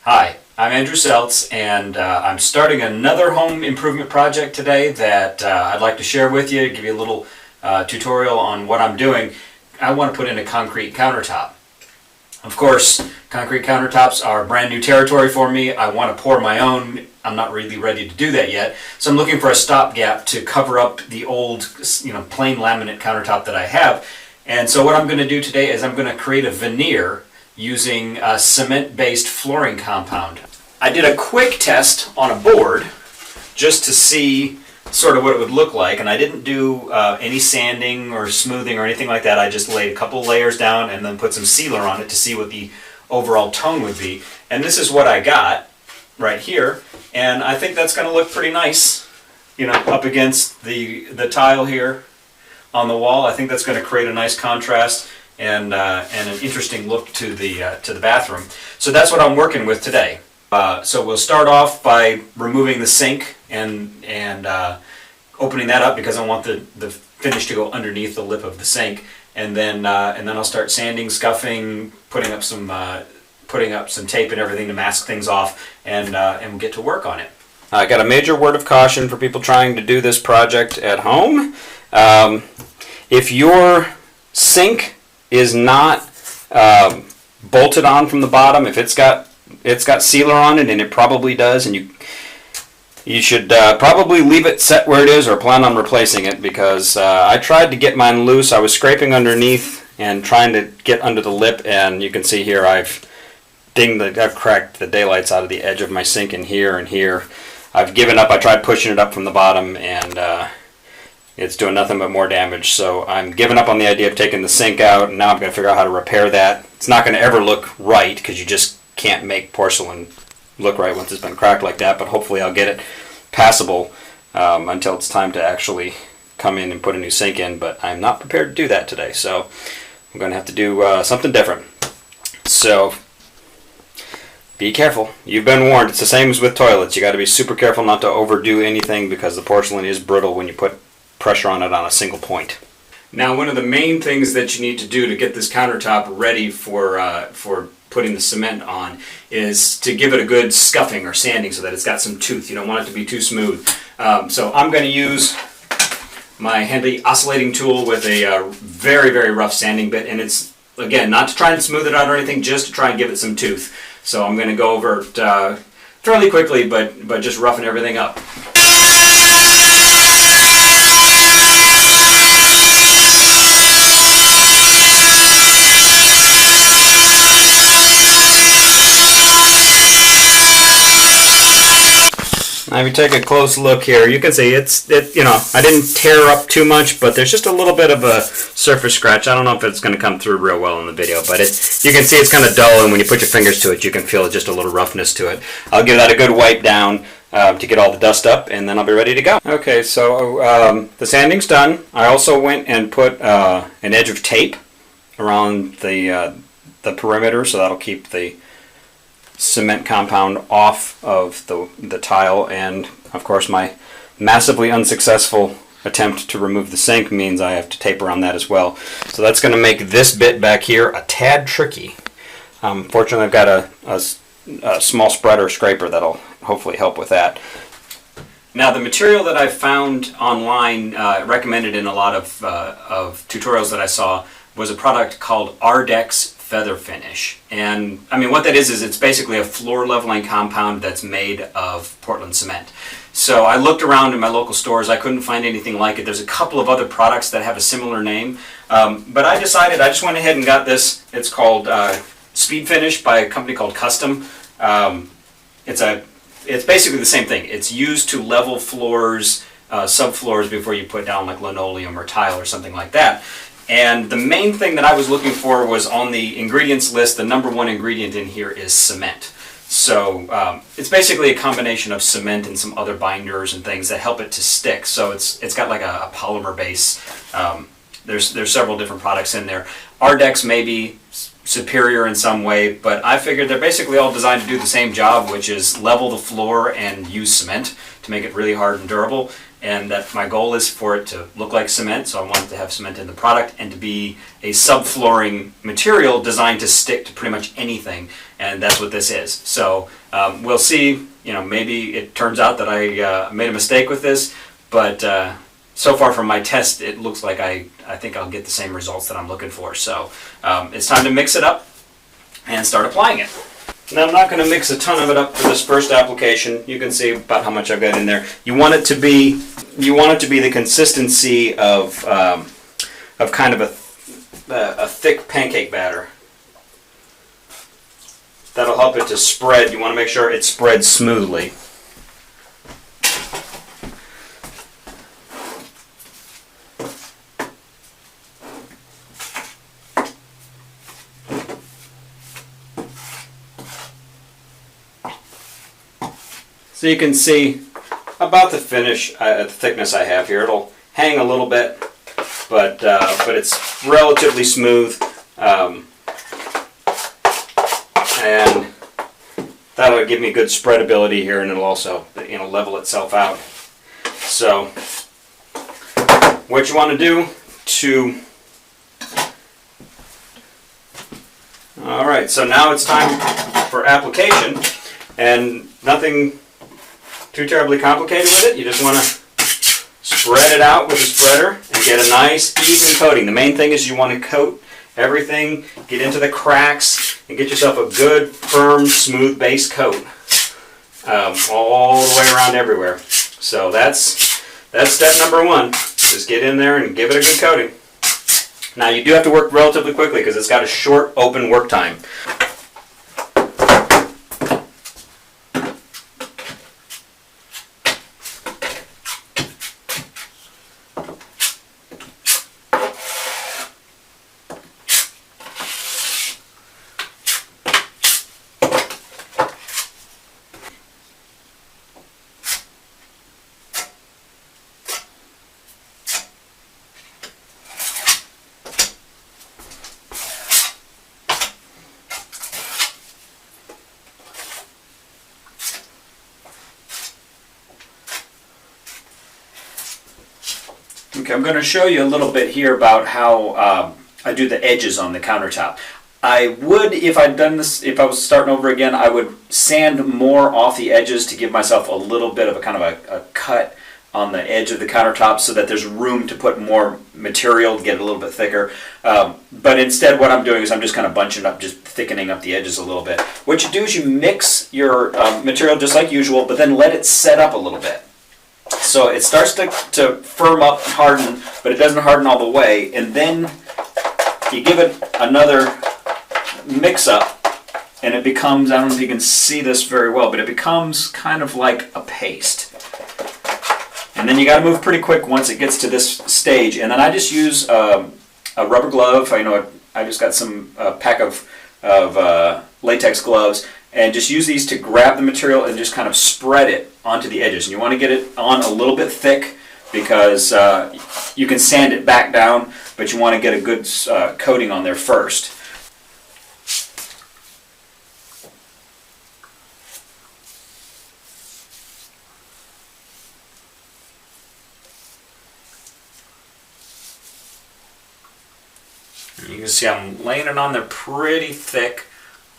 Hi, I'm Andrew Seltz, and I'm starting another home improvement project today that I'd like to share with you, give you a little tutorial on what I'm doing. I want to put in a concrete countertop. Of course, concrete countertops are brand new territory for me. I want to pour my own. I'm not really ready to do that yet, so I'm looking for a stopgap to cover up the old, plain laminate countertop that I have. And so what I'm going to do today is I'm going to create a veneer using a cement-based flooring compound. I did a quick test on a board just to see sort of what it would look like, and I didn't do any sanding or smoothing or anything like that. I just laid a couple layers down and then put some sealer on it to see what the overall tone would be. And this is what I got right here, and I think that's going to look pretty nice, up against the tile here on the wall. I think that's going to create a nice contrast and an interesting look to the bathroom. So that's what I'm working with today. So we'll start off by removing the sink and opening that up because I want the finish to go underneath the lip of the sink, and then I'll start sanding, scuffing, putting up some tape and everything to mask things off, and we'll get to work on it. I got a major word of caution for people trying to do this project at home. If your sink is not bolted on from the bottom, if it's got sealer on it, and it probably does, and you should probably leave it set where it is or plan on replacing it, because I tried to get mine loose. I was scraping underneath and trying to get under the lip, and you can see here I've cracked the daylights out of the edge of my sink in here and here. I've given up. I tried pushing it up from the bottom, and it's doing nothing but more damage. So I'm giving up on the idea of taking the sink out, and now I'm going to figure out how to repair that. It's not going to ever look right because you just can't make porcelain look right once it's been cracked like that, but hopefully I'll get it passable until it's time to actually come in and put a new sink in, but I'm not prepared to do that today, so I'm going to have to do something different. So be careful. You've been warned. It's the same as with toilets. You got to be super careful not to overdo anything because the porcelain is brittle when you put pressure on it on a single point. Now, one of the main things that you need to do to get this countertop ready for putting the cement on is to give it a good scuffing or sanding so that it's got some tooth. You don't want it to be too smooth. So I'm going to use my handy oscillating tool with a very, very rough sanding bit, and it's, again, not to try and smooth it out or anything, just to try and give it some tooth. So I'm going to go over it fairly quickly, but just roughing everything up. Now if you take a close look here, you can see I didn't tear up too much, but there's just a little bit of a surface scratch. I don't know if it's going to come through real well in the video, but you can see it's kind of dull, and when you put your fingers to it, you can feel just a little roughness to it. I'll give that a good wipe down to get all the dust up, and then I'll be ready to go. Okay, so the sanding's done. I also went and put an edge of tape around the perimeter, so that'll keep the cement compound off of the tile, and of course my massively unsuccessful attempt to remove the sink means I have to tape around that as well. So that's going to make this bit back here a tad tricky. Fortunately I've got a small spreader scraper that'll hopefully help with that. Now, the material that I found online, recommended in a lot of tutorials that I saw, was a product called Ardex Feather Finish. And I mean, what that is it's basically a floor leveling compound that's made of Portland cement. So I looked around in my local stores. I couldn't find anything like it. There's a couple of other products that have a similar name, but I decided, I just went ahead and got this. It's called Speed Finish by a company called Custom. It's basically the same thing. It's used to level floors, subfloors before you put down like linoleum or tile or something like that. And the main thing that I was looking for was on the ingredients list. The number one ingredient in here is cement. So it's basically a combination of cement and some other binders and things that help it to stick. So it's got like a polymer base. There's several different products in there. Ardex may be superior in some way, but I figured they're basically all designed to do the same job, which is level the floor and use cement to make it really hard and durable. and that my goal is for it to look like cement, so I want it to have cement in the product and to be a subflooring material designed to stick to pretty much anything, and that's what this is. So we'll see, maybe it turns out that I made a mistake with this, but so far from my test, it looks like I think I'll get the same results that I'm looking for. So it's time to mix it up and start applying it. Now I'm not going to mix a ton of it up for this first application. You can see about how much I've got in there. You want it to be the consistency of kind of a thick pancake batter. That'll help it to spread. You want to make sure it spreads smoothly. So you can see about the finish, the thickness I have here. It'll hang a little bit, but it's relatively smooth, and that'll give me good spreadability here, and it'll also level itself out. So what you want to do all right, so now it's time for application, and nothing too terribly complicated with it. You just want to spread it out with a spreader and get a nice even coating. The main thing is you want to coat everything, get into the cracks, and get yourself a good, firm, smooth base coat all the way around everywhere. So that's step number one. Just get in there and give it a good coating. Now you do have to work relatively quickly because it's got a short open work time. Okay, I'm going to show you a little bit here about how I do the edges on the countertop. I would, if I'd done this, if I was starting over again, I would sand more off the edges to give myself a little bit of a kind of a cut on the edge of the countertop so that there's room to put more material to get it a little bit thicker. But instead what I'm doing is I'm just kind of bunching up, just thickening up the edges a little bit. What you do is you mix your material just like usual, but then let it set up a little bit. So it starts to firm up and harden, but it doesn't harden all the way. And then you give it another mix up, and it becomes, I don't know if you can see this very well, but it becomes kind of like a paste. And then you got to move pretty quick once it gets to this stage. And then I just use a rubber glove. I just got some pack of latex gloves, and just use these to grab the material and just kind of spread it onto the edges. And you want to get it on a little bit thick because you can sand it back down, but you want to get a good coating on there first. And you can see I'm laying it on there pretty thick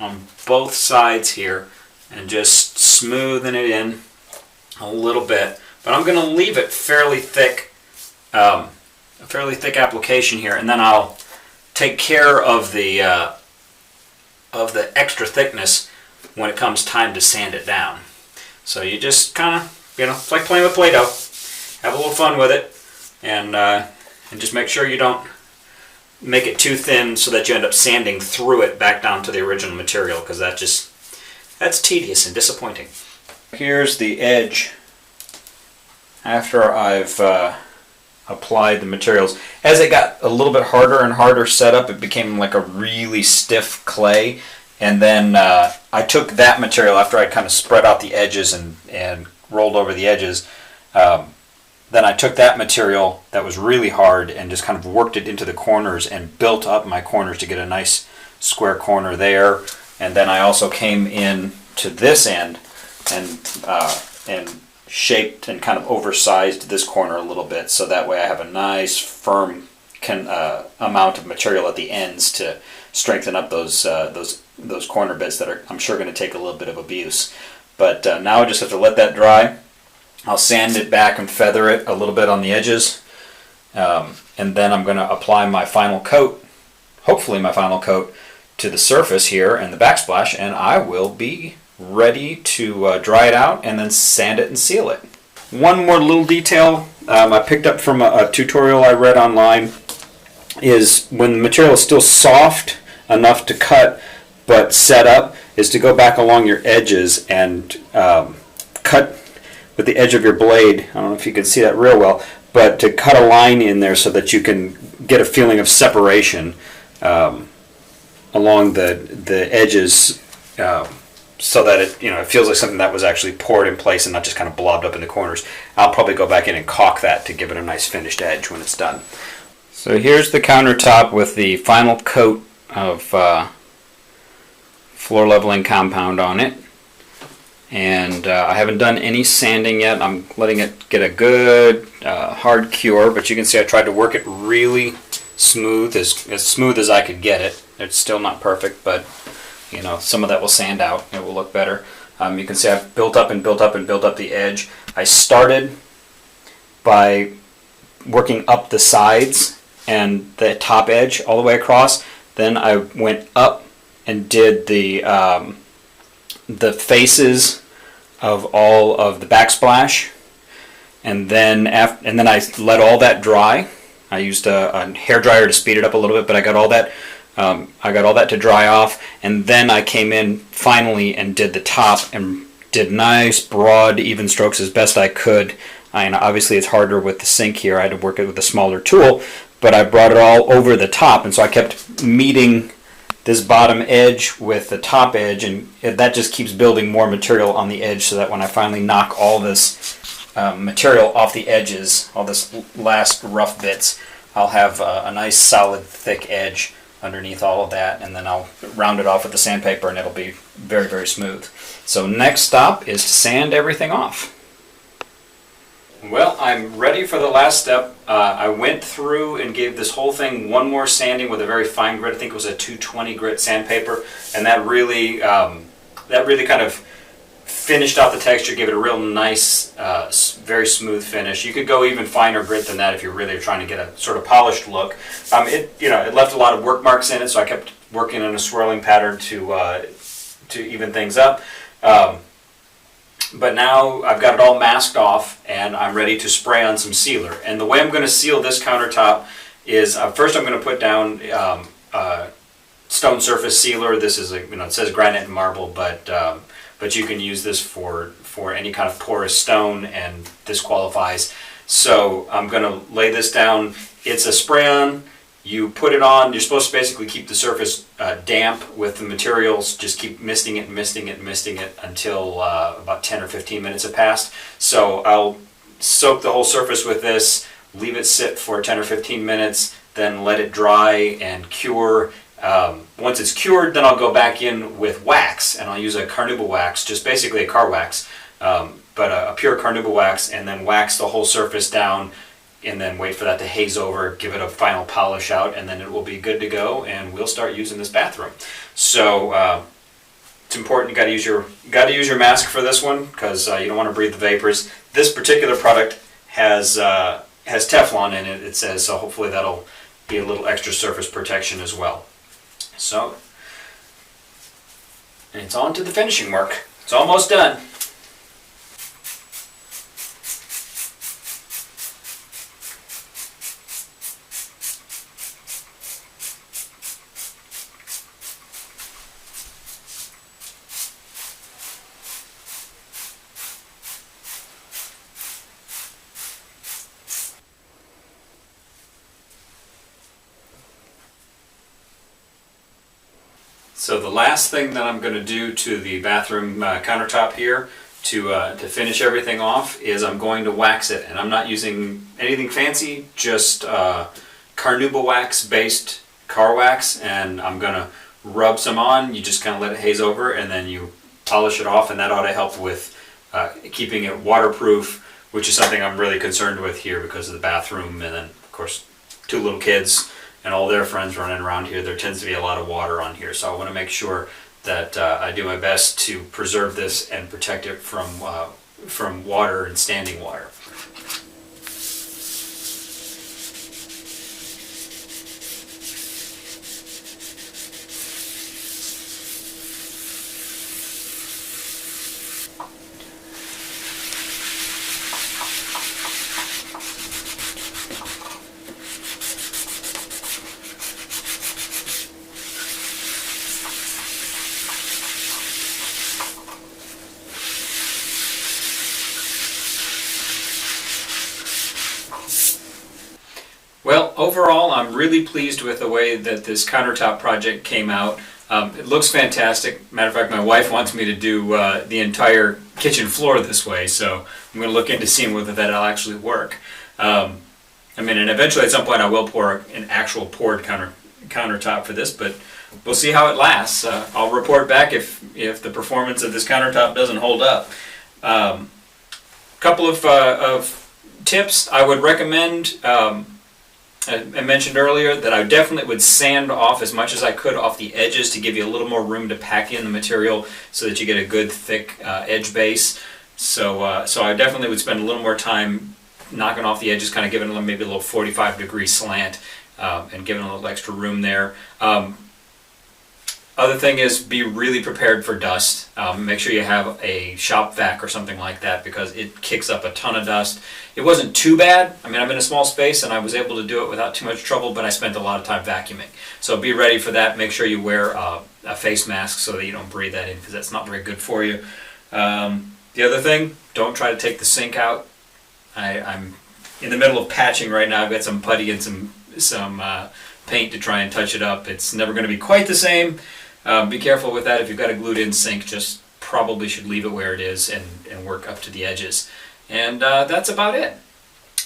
on both sides here and just smoothing it in a little bit. But I'm going to leave it fairly thick, a fairly thick application here, and then I'll take care of the extra thickness when it comes time to sand it down. So you just kind of, it's like playing with Play-Doh. Have a little fun with it, and just make sure you don't make it too thin so that you end up sanding through it back down to the original material, because that's tedious and disappointing. Here's the edge after I've applied the materials. As it got a little bit harder and harder set up, it became like a really stiff clay. And then I took that material after I kind of spread out the edges and rolled over the edges. Then I took that material that was really hard and just kind of worked it into the corners and built up my corners to get a nice square corner there. And then I also came in to this end and shaped and kind of oversized this corner a little bit, so that way I have a nice firm amount of material at the ends to strengthen up those corner bits that are, I'm sure, going to take a little bit of abuse. But now I just have to let that dry. I'll sand it back and feather it a little bit on the edges, and then I'm going to apply my final coat, hopefully my final coat, to the surface here and the backsplash, and I will be ready to dry it out and then sand it and seal it. One more little detail I picked up from a tutorial I read online is when the material is still soft enough to cut but set up, is to go back along your edges and cut with the edge of your blade. I don't know if you can see that real well, but to cut a line in there so that you can get a feeling of separation along the edges, so that it feels like something that was actually poured in place and not just kind of blobbed up in the corners. I'll probably go back in and caulk that to give it a nice finished edge when it's done. So here's the countertop with the final coat of floor leveling compound on it. And I haven't done any sanding yet. I'm letting it get a good hard cure, but you can see I tried to work it really smooth, as smooth as I could get it. It's still not perfect, but some of that will sand out. It will look better. You can see I've built up and built up and built up the edge. I started by working up the sides and the top edge all the way across. Then I went up and did the faces of all of the backsplash, and then I let all that dry. I used a hair dryer to speed it up a little bit, but I got all that to dry off, and then I came in finally and did the top and did nice broad even strokes as best I could. And obviously it's harder with the sink here. I had to work it with a smaller tool, but I brought it all over the top, and so I kept meeting this bottom edge with the top edge, and that just keeps building more material on the edge, so that when I finally knock all this material off the edges, all this last rough bits, I'll have a nice solid thick edge underneath all of that, and then I'll round it off with the sandpaper and it'll be very, very smooth. So next stop is to sand everything off. Well, I'm ready for the last step. I went through and gave this whole thing one more sanding with a very fine grit. I think it was a 220 grit sandpaper, and that really kind of finished out the texture, gave it a real nice, very smooth finish. You could go even finer grit than that if you're really trying to get a sort of polished look. It left a lot of work marks in it, so I kept working in a swirling pattern to even things up. But now I've got it all masked off, and I'm ready to spray on some sealer. And the way I'm going to seal this countertop is first I'm going to put down stone surface sealer. This is it says granite and marble, but you can use this for any kind of porous stone, and this qualifies. So I'm going to lay this down. It's a spray-on. You put it on. You're supposed to basically keep the surface damp with the materials. Just keep misting it, misting it, misting it until about 10 or 15 minutes have passed. So I'll soak the whole surface with this, leave it sit for 10 or 15 minutes, then let it dry and cure. Once it's cured, then I'll go back in with wax, and I'll use a carnauba wax, just basically a car wax, but a pure carnauba wax, and then wax the whole surface down, and then wait for that to haze over, give it a final polish out, and then it will be good to go, and we'll start using this bathroom. So it's important, you got to use your mask for this one, because you don't want to breathe the vapors. This particular product has Teflon in it, it says, so hopefully that'll be a little extra surface protection as well. So, and it's on to the finishing work. It's almost done. So the last thing that I'm going to do to the bathroom countertop here to finish everything off is I'm going to wax it, and I'm not using anything fancy, just carnauba wax based car wax, and I'm going to rub some on. You just kind of let it haze over, and then you polish it off, and that ought to help with keeping it waterproof, which is something I'm really concerned with here because of the bathroom, and then of course 2 little kids and all their friends running around here. There tends to be a lot of water on here, so I want to make sure that I do my best to preserve this and protect it from water and standing water. Well, overall, I'm really pleased with the way that this countertop project came out. It looks fantastic. Matter of fact, my wife wants me to do the entire kitchen floor this way, so I'm going to look into seeing whether that'll actually work. I mean, and eventually at some point I will pour an actual poured countertop for this, but we'll see how it lasts. I'll report back if the performance of this countertop doesn't hold up. Couple of tips I would recommend. I mentioned earlier that I definitely would sand off as much as I could off the edges to give you a little more room to pack in the material so that you get a good thick edge base. So I definitely would spend a little more time knocking off the edges, kind of giving them maybe a little 45-degree slant and giving a little extra room there. Other thing is be really prepared for dust. Make sure you have a shop vac or something like that because it kicks up a ton of dust. It wasn't too bad. I mean, I'm in a small space and I was able to do it without too much trouble, but I spent a lot of time vacuuming. So be ready for that. Make sure you wear a face mask so that you don't breathe that in because that's not very good for you. The other thing, don't try to take the sink out. I'm in the middle of patching right now. I've got some putty and some paint to try and touch it up. It's never going to be quite the same. Be careful with that. If you've got a glued-in sink, just probably should leave it where it is and work up to the edges. And that's about it.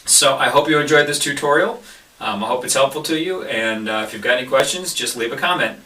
So I hope you enjoyed this tutorial. I hope it's helpful to you. And if you've got any questions, just leave a comment.